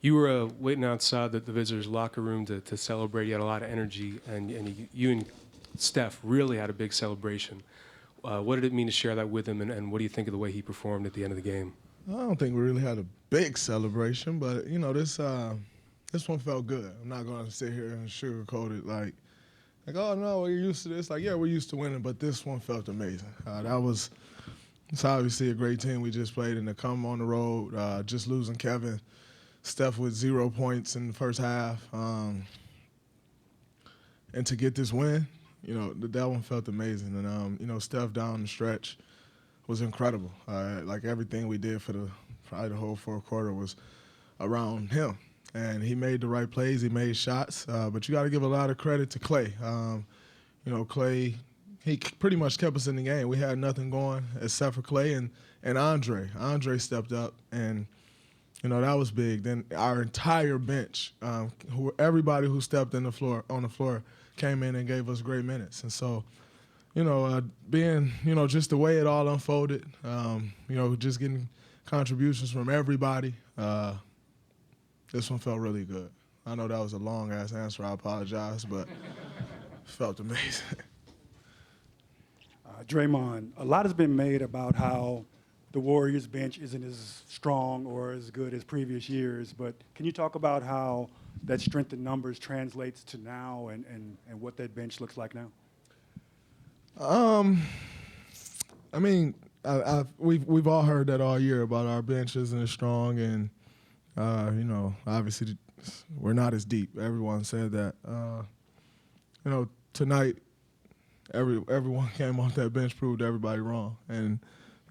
You were waiting outside the visitors' locker room to celebrate. You had a lot of energy, and you and Steph really had a big celebration. What did it mean to share that with him, and what do you think of the way he performed at the end of the game? I don't think we really had a big celebration, but this one felt good. I'm not going to sit here and sugarcoat it like, oh no, we're used to this. Like, yeah, we're used to winning, but this one felt amazing. It's obviously a great team we just played, and to come on the road, just losing Kevin, Steph with 0 points in the first half, and to get this win, that one felt amazing. And Steph down the stretch was incredible. Like everything we did for probably the whole fourth quarter was around him. And he made the right plays, he made shots, but you got to give a lot of credit to Clay. Clay, he pretty much kept us in the game. We had nothing going except for Clay and Andre. Andre stepped up, and that was big. Then our entire bench, everybody who stepped on the floor came in and gave us great minutes. And so, being, just the way it all unfolded, just getting contributions from everybody, this one felt really good. I know that was a long-ass answer. I apologize, but it felt amazing. Draymond, a lot has been made about how the Warriors bench isn't as strong or as good as previous years, but can you talk about how that strength in numbers translates to now and what that bench looks like now? We've all heard that all year about our bench isn't as strong, and obviously we're not as deep. Everyone said that. Tonight, everyone came off that bench, proved everybody wrong, and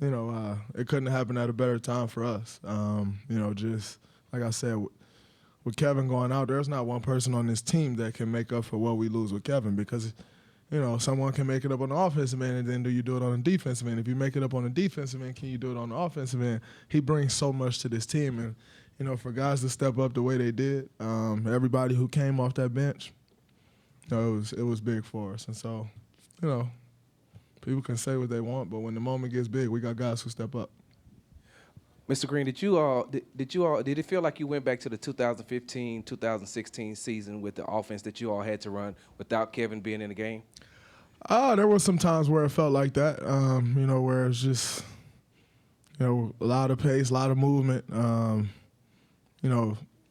it couldn't happen at a better time for us. Just like I said, with Kevin going out, there's not one person on this team that can make up for what we lose with Kevin, because someone can make it up on the offensive end, and then do you do it on the defensive end? If you make it up on the defensive end, can you do it on the offensive end? He brings so much to this team, and for guys to step up the way they did, everybody who came off that bench, it was big for us. And so, people can say what they want, but when the moment gets big, we got guys who step up. Mr. Green, did it feel like you went back to the 2015-2016 season with the offense that you all had to run without Kevin being in the game? There were some times where it felt like that, where it's just, a lot of pace, a lot of movement,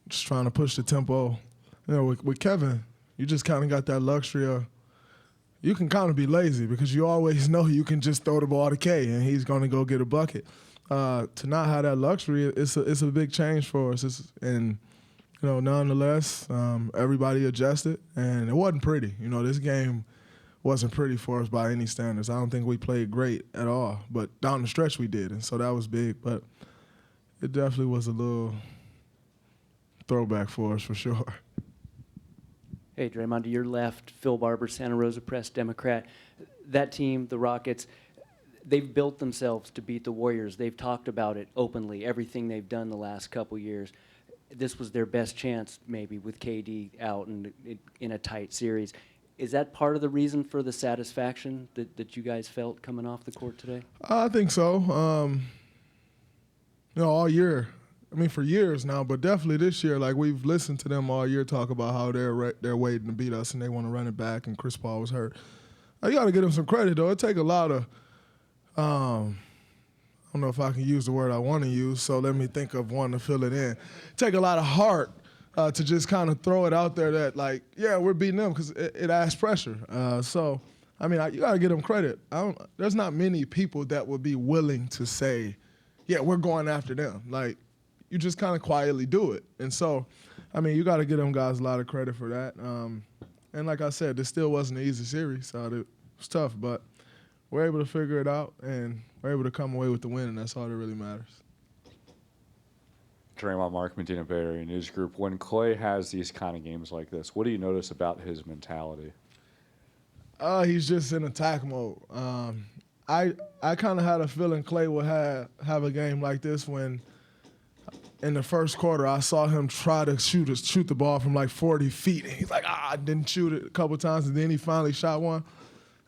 just trying to push the tempo. With Kevin, you just kind of got that luxury of, you can kind of be lazy because you always know you can just throw the ball to K and he's going to go get a bucket. To not have that luxury, it's a big change for us. Nonetheless, everybody adjusted, and it wasn't pretty. This game wasn't pretty for us by any standards. I don't think we played great at all, but down the stretch we did, and so that was big. But it definitely was a little throwback for us for sure. Hey, Draymond, to your left, Phil Barber, Santa Rosa Press, Democrat. That team, the Rockets, they've built themselves to beat the Warriors. They've talked about it openly, everything they've done the last couple years. This was their best chance, maybe, with KD out and in a tight series. Is that part of the reason for the satisfaction that you guys felt coming off the court today? I think so. All year. For years now, but definitely this year, like we've listened to them all year talk about how they're waiting to beat us and they want to run it back, and Chris Paul was hurt. You got to give them some credit, though. It take a lot of, I don't know if I can use the word I want to use, so let me think of one to fill it in. Take a lot of heart to just kind of throw it out there that, like, yeah, we're beating them, because it adds pressure. You got to give them credit. There's not many people that would be willing to say, yeah, we're going after them. Like, you just kind of quietly do it. And so, you got to give them guys a lot of credit for that. And like I said, this still wasn't an easy series, so it was tough, but we're able to figure it out, and we're able to come away with the win, and that's all that really matters. Draymond, Mark Medina, Bay Area News Group. When Clay has these kind of games like this, what do you notice about his mentality? He's just in attack mode. I kind of had a feeling Clay would have a game like this when – in the first quarter, I saw him try to shoot the ball from like 40 feet. And he's like, I didn't shoot it a couple times, and then he finally shot one.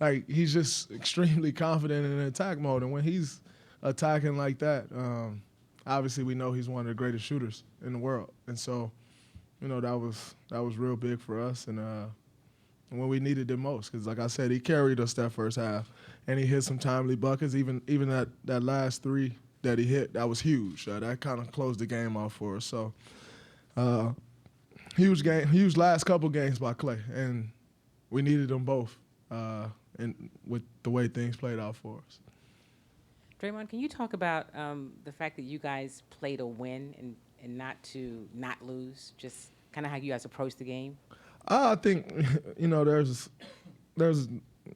Like, he's just extremely confident in attack mode. And when he's attacking like that, obviously we know he's one of the greatest shooters in the world. And so, that was real big for us. And when we needed it most, because like I said, he carried us that first half, and he hit some timely buckets. Even that last three that he hit, that was huge. That kind of closed the game off for us. So huge last couple games by Klay, and we needed them both. And with the way things played out for us. Draymond, can you talk about the fact that you guys play to win and not to not lose? Just kind of how you guys approach the game. I think, there's.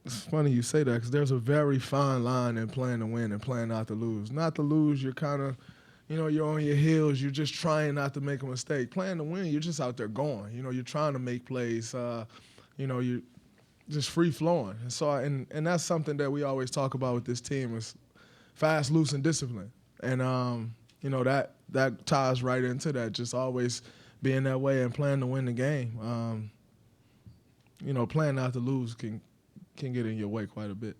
It's funny you say that because there's a very fine line in playing to win and playing not to lose. Not to lose, you're kind of, you're on your heels. You're just trying not to make a mistake. Playing to win, you're just out there going. You're trying to make plays. You're just free flowing. And so, and that's something that we always talk about with this team is fast, loose, and discipline. And that ties right into that. Just always being that way and playing to win the game. Playing not to lose can get in your way quite a bit.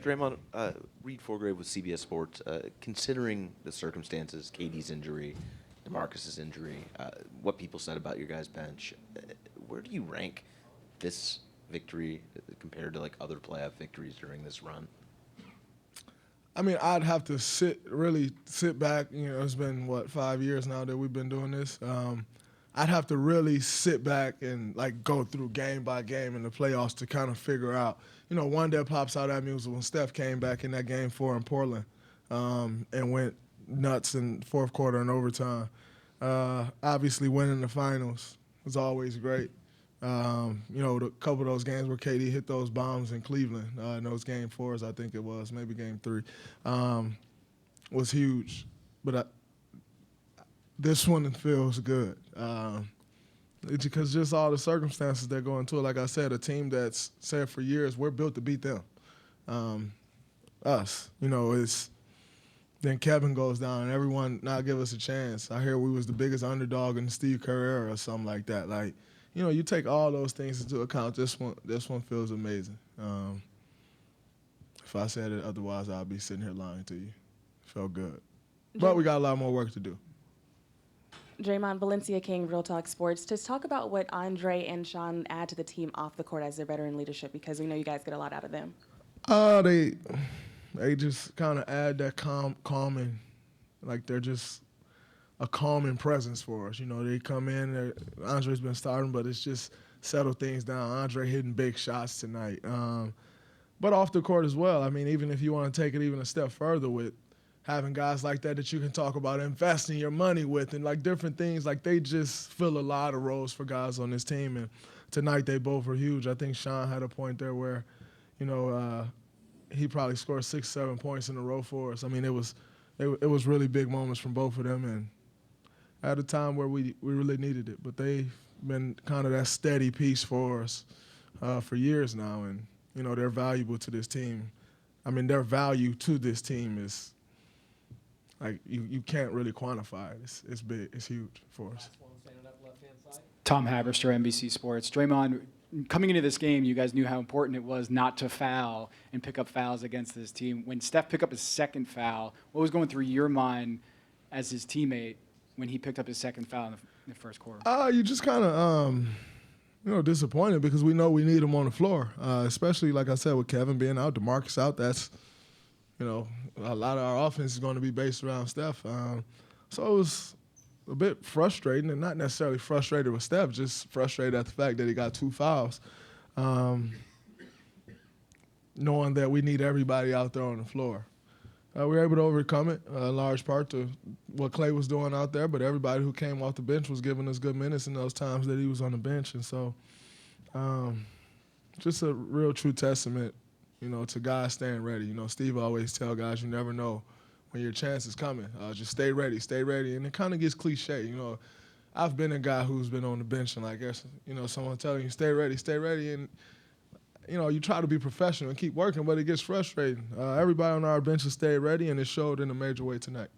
Draymond, Reed Forgrave with CBS Sports. Considering the circumstances, KD's injury, DeMarcus's injury, what people said about your guys' bench, where do you rank this victory compared to like other playoff victories during this run? I mean, I'd have to really sit back. It's been 5 years now that we've been doing this. I'd have to really sit back and go through game by game in the playoffs to kind of figure out. One that pops out at me was when Steph came back in that game 4 in Portland and went nuts in fourth quarter and overtime. Obviously, winning the finals was always great. The couple of those games where KD hit those bombs in Cleveland, in those game 4s, I think it was, maybe game 3, was huge. But this one feels good. Because just all the circumstances that go into it. Like I said, a team that's said for years, we're built to beat them. Us. Then Kevin goes down and everyone not give us a chance. I hear we was the biggest underdog in the Steve Kerr era or something like that. You take all those things into account. This one feels amazing. If I said it otherwise, I'd be sitting here lying to you. It felt good. But we got a lot more work to do. Draymond, Valencia King, Real Talk Sports. To talk about what Andre and Sean add to the team off the court as their veteran leadership, because we know you guys get a lot out of them. They just kind of add that calming, they're just a calming presence for us. They come in, Andre's been starting, but it's just settle things down. Andre hitting big shots tonight. But off the court as well. I mean, even if you want to take it even a step further with having guys like that you can talk about investing your money with and different things, they just fill a lot of roles for guys on this team. And tonight they both were huge. I think Sean had a point there where, he probably scored 6-7 points in a row for us. I mean, it was really big moments from both of them, and at a time where we really needed it. But they've been kind of that steady piece for us for years now, and they're valuable to this team. I mean, their value to this team is you can't really quantify it. It's big. It's huge for us. Tom Haberster, NBC Sports. Draymond, coming into this game, you guys knew how important it was not to foul and pick up fouls against this team. When Steph picked up his second foul, what was going through your mind as his teammate when he picked up his second foul in the first quarter? You just kind of, disappointed because we know we need him on the floor, especially, like I said, with Kevin being out, DeMarcus out. That's, a lot of our offense is going to be based around Steph. So it was a bit frustrating, and not necessarily frustrated with Steph, just frustrated at the fact that he got 2 fouls, knowing that we need everybody out there on the floor. We were able to overcome it in large part to what Klay was doing out there, but everybody who came off the bench was giving us good minutes in those times that he was on the bench. And so just a real true testament, to guys staying ready. Steve always tell guys you never know when your chance is coming. Just stay ready. And it kind of gets cliche. I've been a guy who's been on the bench and someone telling you stay ready. And, you try to be professional and keep working, but it gets frustrating. Everybody on our bench has stayed ready, and it showed in a major way tonight.